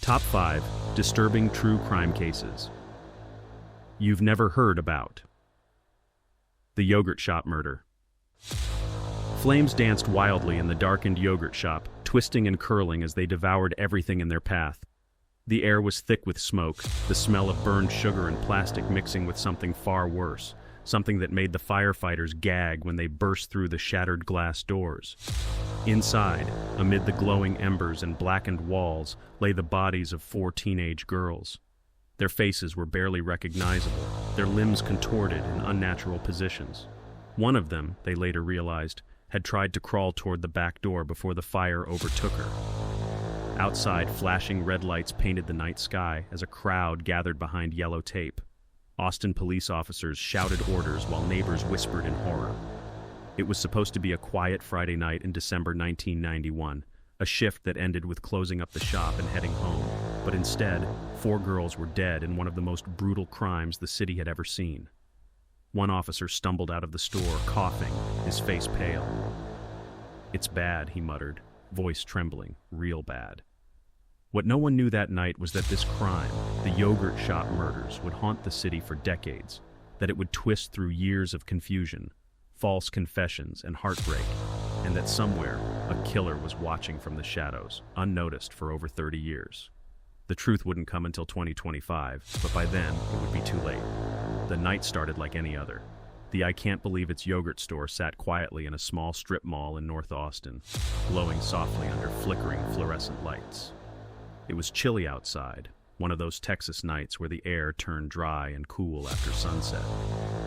Top 5 Disturbing True Crime Cases You've Never Heard About. The Yogurt Shop Murder. Flames danced wildly in the darkened yogurt shop, twisting and curling as they devoured everything in their path. The air was thick with smoke, the smell of burned sugar and plastic mixing with something far worse, something that made the firefighters gag when they burst through the shattered glass doors. Inside, amid the glowing embers and blackened walls, lay the bodies of 4 teenage girls. Their faces were barely recognizable, their limbs contorted in unnatural positions. One of them, they later realized, had tried to crawl toward the back door before the fire overtook her. Outside, flashing red lights painted the night sky as a crowd gathered behind yellow tape. Austin police officers shouted orders while neighbors whispered in horror. It was supposed to be a quiet Friday night in December 1991, a shift that ended with closing up the shop and heading home. But instead, 4 girls were dead in one of the most brutal crimes the city had ever seen. One officer stumbled out of the store, coughing, his face pale. "It's bad," he muttered, voice trembling, real bad. What no one knew that night was that this crime, the yogurt shop murders, would haunt the city for decades, that it would twist through years of confusion, false confessions, and heartbreak, and that somewhere, a killer was watching from the shadows, unnoticed for over 30 years. The truth wouldn't come until 2025, but by then, it would be too late. The night started like any other. The I Can't Believe It's yogurt store sat quietly in a small strip mall in North Austin, glowing softly under flickering fluorescent lights. It was chilly outside, one of those Texas nights where the air turned dry and cool after sunset.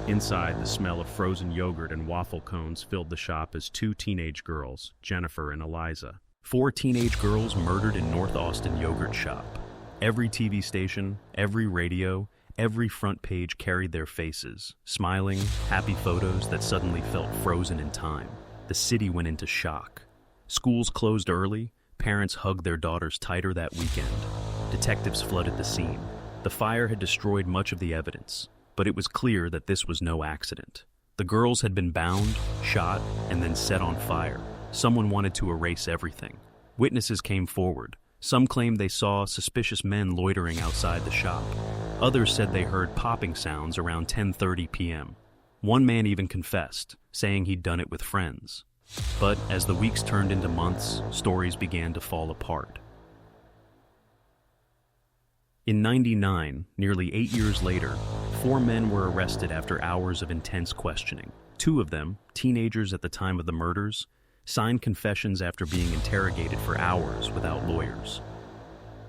Inside, the smell of frozen yogurt and waffle cones filled the shop as 2 teenage girls, Jennifer and Eliza. 4 teenage girls murdered in North Austin yogurt shop. Every TV station, every radio, every front page carried their faces, smiling, happy photos that suddenly felt frozen in time. The city went into shock. Schools closed early, parents hugged their daughters tighter that weekend. Detectives flooded the scene. The fire had destroyed much of the evidence, but it was clear that this was no accident. The girls had been bound, shot, and then set on fire. Someone wanted to erase everything. Witnesses came forward. Some claimed they saw suspicious men loitering outside the shop. Others said they heard popping sounds around 10:30 p.m. One man even confessed, saying he'd done it with friends. But as the weeks turned into months, stories began to fall apart. In '99, nearly 8 years later, 4 men were arrested after hours of intense questioning. 2 of them, teenagers at the time of the murders, signed confessions after being interrogated for hours without lawyers.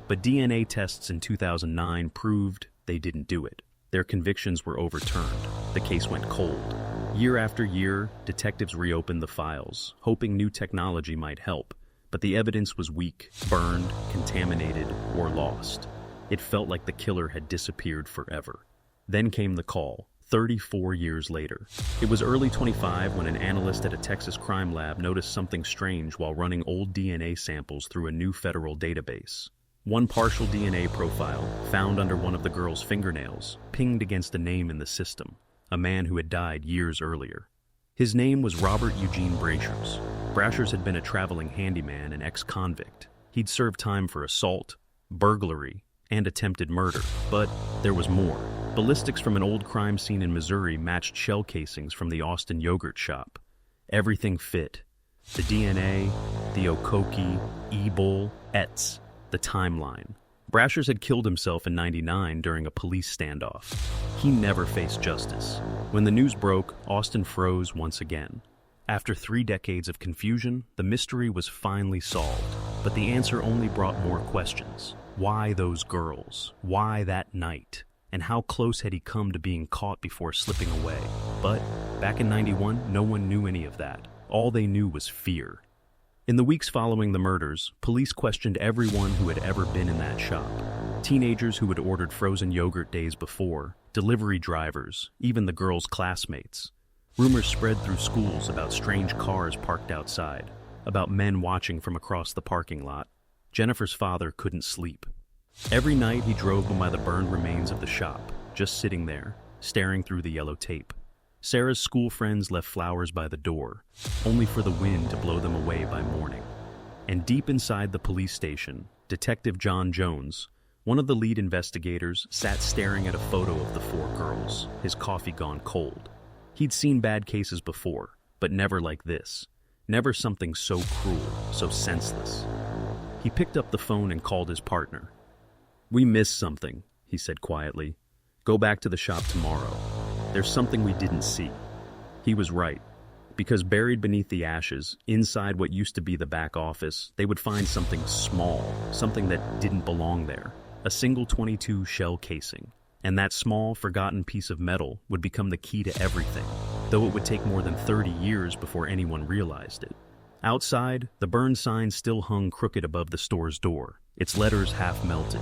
But DNA tests in 2009 proved they didn't do it. Their convictions were overturned. The case went cold. Year after year, detectives reopened the files, hoping new technology might help, but the evidence was weak, burned, contaminated, or lost. It felt like the killer had disappeared forever. Then came the call, 34 years later. It was early 25 when an analyst at a Texas crime lab noticed something strange while running old DNA samples through a new federal database. One partial DNA profile, found under one of the girls' fingernails, pinged against a name in the system, a man who had died years earlier. His name was Robert Eugene Brashers. Brashers had been a traveling handyman and ex-convict. He'd served time for assault, burglary, and attempted murder. But there was more. Ballistics from an old crime scene in Missouri matched shell casings from the Austin yogurt shop. Everything fit. The DNA, the Okoki, Ebol, Etz, the timeline. Brashers had killed himself in '99 during a police standoff. He never faced justice. When the news broke, Austin froze once again. After 3 decades of confusion, the mystery was finally solved. But the answer only brought more questions. Why those girls? Why that night? And how close had he come to being caught before slipping away? But back in '91, no one knew any of that. All they knew was fear. In the weeks following the murders, police questioned everyone who had ever been in that shop. Teenagers who had ordered frozen yogurt days before, delivery drivers, even the girls' classmates. Rumors spread through schools about strange cars parked outside, about men watching from across the parking lot. Jennifer's father couldn't sleep. Every night he drove by the burned remains of the shop, just sitting there, staring through the yellow tape. Sarah's school friends left flowers by the door, only for the wind to blow them away by morning. And deep inside the police station, Detective John Jones, one of the lead investigators, sat staring at a photo of the four girls, his coffee gone cold. He'd seen bad cases before, but never like this. Never something so cruel, so senseless. He picked up the phone and called his partner. "We missed something," he said quietly. "Go back to the shop tomorrow. There's something we didn't see." He was right, because buried beneath the ashes, inside what used to be the back office, they would find something small, something that didn't belong there, a single .22 shell casing. And that small, forgotten piece of metal would become the key to everything, though it would take more than 30 years before anyone realized it. Outside, the burned sign still hung crooked above the store's door, its letters half melted.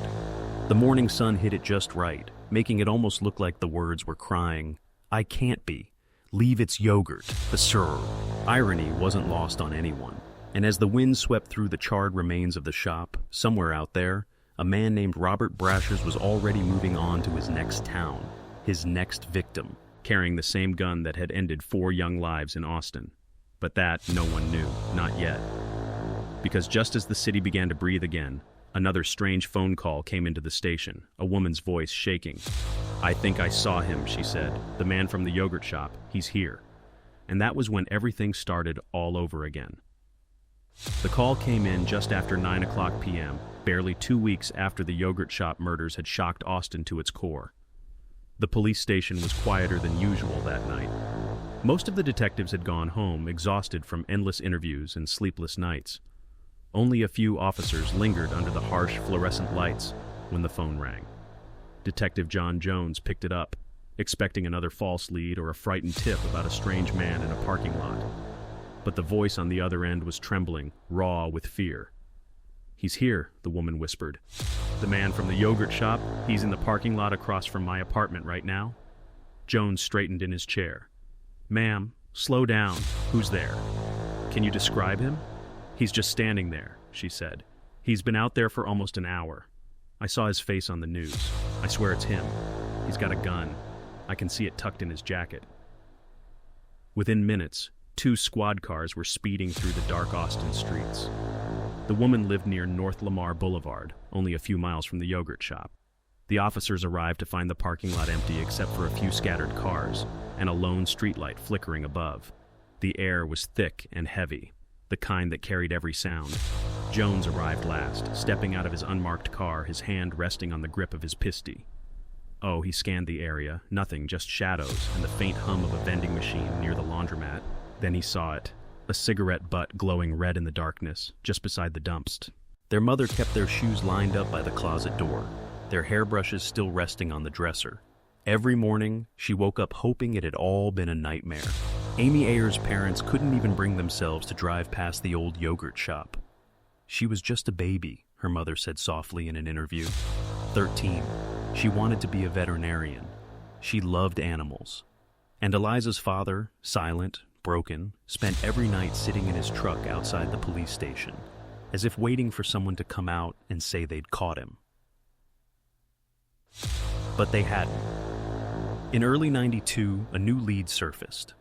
The morning sun hit it just right, making it almost look like the words were crying, "I can't be. Leave its yogurt, the sir." Irony wasn't lost on anyone, and as the wind swept through the charred remains of the shop, somewhere out there, a man named Robert Brashers was already moving on to his next town, his next victim, carrying the same gun that had ended 4 young lives in Austin. But that no one knew, not yet. Because just as the city began to breathe again, another strange phone call came into the station, a woman's voice shaking. "I think I saw him," she said. "The man from the yogurt shop. He's here." And that was when everything started all over again. The call came in just after 9 p.m., barely 2 weeks after the yogurt shop murders had shocked Austin to its core. The police station was quieter than usual that night. Most of the detectives had gone home, exhausted from endless interviews and sleepless nights. Only a few officers lingered under the harsh fluorescent lights when the phone rang. Detective John Jones picked it up, expecting another false lead or a frightened tip about a strange man in a parking lot. But the voice on the other end was trembling, raw with fear. "He's here," the woman whispered. "The man from the yogurt shop, he's in the parking lot across from my apartment right now." Jones straightened in his chair. "Ma'am, slow down. Who's there?" "Can you describe him?" "He's just standing there," she said. "He's been out there for almost an hour. I saw his face on the news. I swear it's him. He's got a gun. I can see it tucked in his jacket." Within minutes, 2 squad cars were speeding through the dark Austin streets. The woman lived near North Lamar Boulevard, only a few miles from the yogurt shop. The officers arrived to find the parking lot empty except for a few scattered cars and a lone streetlight flickering above. The air was thick and heavy, the kind that carried every sound. Jones arrived last, stepping out of his unmarked car, his hand resting on the grip of his pistol. Oh, he scanned the area, nothing, just shadows and the faint hum of a vending machine near the laundromat. Then he saw it, a cigarette butt glowing red in the darkness, just beside the dumps. Their mother kept their shoes lined up by the closet door, their hairbrushes still resting on the dresser. Every morning, she woke up hoping it had all been a nightmare. Amy Ayers' parents couldn't even bring themselves to drive past the old yogurt shop. "She was just a baby," her mother said softly in an interview. 13. She wanted to be a veterinarian. She loved animals. And Eliza's father, silent, broken, spent every night sitting in his truck outside the police station, as if waiting for someone to come out and say they'd caught him. But they hadn't. In early '92, a new lead surfaced.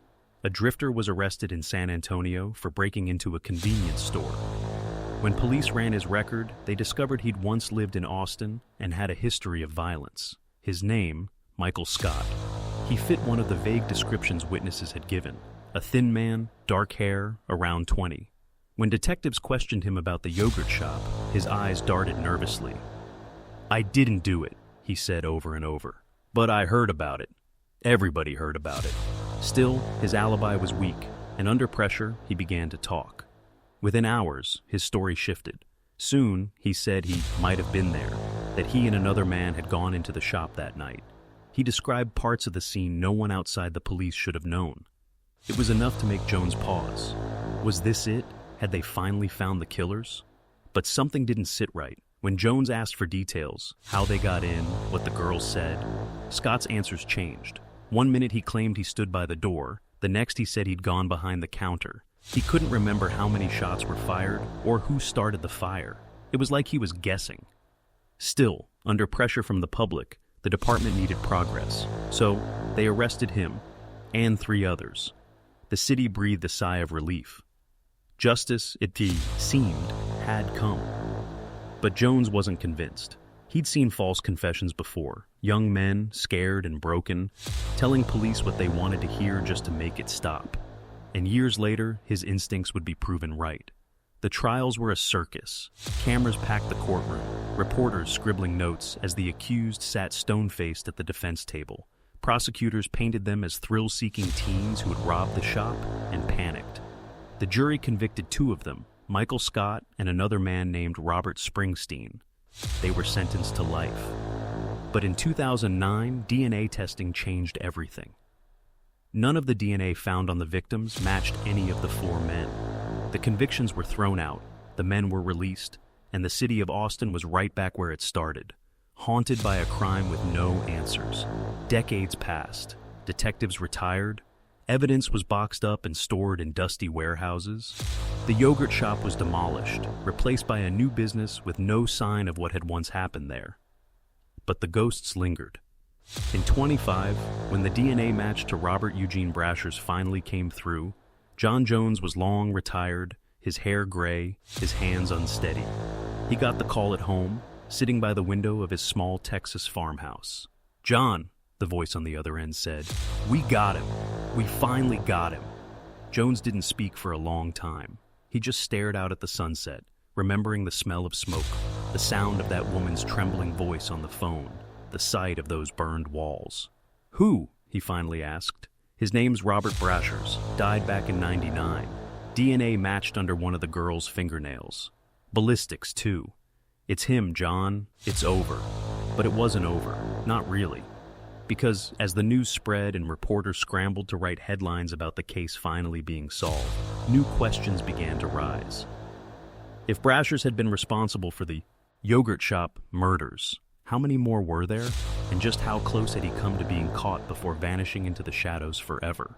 A drifter was arrested in San Antonio for breaking into a convenience store. When police ran his record, they discovered he'd once lived in Austin and had a history of violence. His name, Michael Scott. He fit one of the vague descriptions witnesses had given. A thin man, dark hair, around 20. When detectives questioned him about the yogurt shop, his eyes darted nervously. "I didn't do it," he said over and over. "But I heard about it. Everybody heard about it." Still, his alibi was weak, and under pressure, he began to talk. Within hours, his story shifted. Soon, he said he might have been there, that he and another man had gone into the shop that night. He described parts of the scene no one outside the police should have known. It was enough to make Jones pause. Was this it? Had they finally found the killers? But something didn't sit right. When Jones asked for details, how they got in, what the girls said, Scott's answers changed. One minute he claimed he stood by the door, the next he said he'd gone behind the counter. He couldn't remember how many shots were fired or who started the fire. It was like he was guessing. Still, under pressure from the public, the department needed progress. So, they arrested him, and 3 others. The city breathed a sigh of relief. Justice, it seemed, had come. But Jones wasn't convinced. He'd seen false confessions before, young men, scared and broken, telling police what they wanted to hear just to make it stop. And years later, his instincts would be proven right. The trials were a circus. Cameras packed the courtroom, reporters scribbling notes as the accused sat stone-faced at the defense table. Prosecutors painted them as thrill-seeking teens who had robbed the shop and panicked. The jury convicted two of them, Michael Scott and another man named Robert Springsteen. They were sentenced to life. But in 2009, DNA testing changed everything. None of the DNA found on the victims matched any of the four men. The convictions were thrown out, the men were released, and the city of Austin was right back where it started, haunted by a crime with no answers. Decades passed, detectives retired, evidence was boxed up and stored in dusty warehouses. The yogurt shop was demolished, replaced by a new business with no sign of what had once happened there. But the ghosts lingered. In 25, when the DNA match to Robert Eugene Brashers finally came through, John Jones was long retired, his hair gray, his hands unsteady. He got the call at home, sitting by the window of his small Texas farmhouse. "John," the voice on the other end said, "we got him. We finally got him." Jones didn't speak for a long time. He just stared out at the sunset, remembering the smell of smoke, the sound of that woman's trembling voice on the phone, the sight of those burned walls. "Who?" he finally asked. His name's Robert Brashers, died back in '99. DNA matched under one of the girl's fingernails. Ballistics, too. "It's him, John. It's over." But it wasn't over. Not really. Because as the news spread and reporters scrambled to write headlines about the case finally being solved, new questions began to rise. If Brashers had been responsible for the yogurt shop murders, how many more were there? And just how close had he come to being caught before vanishing into the shadows forever?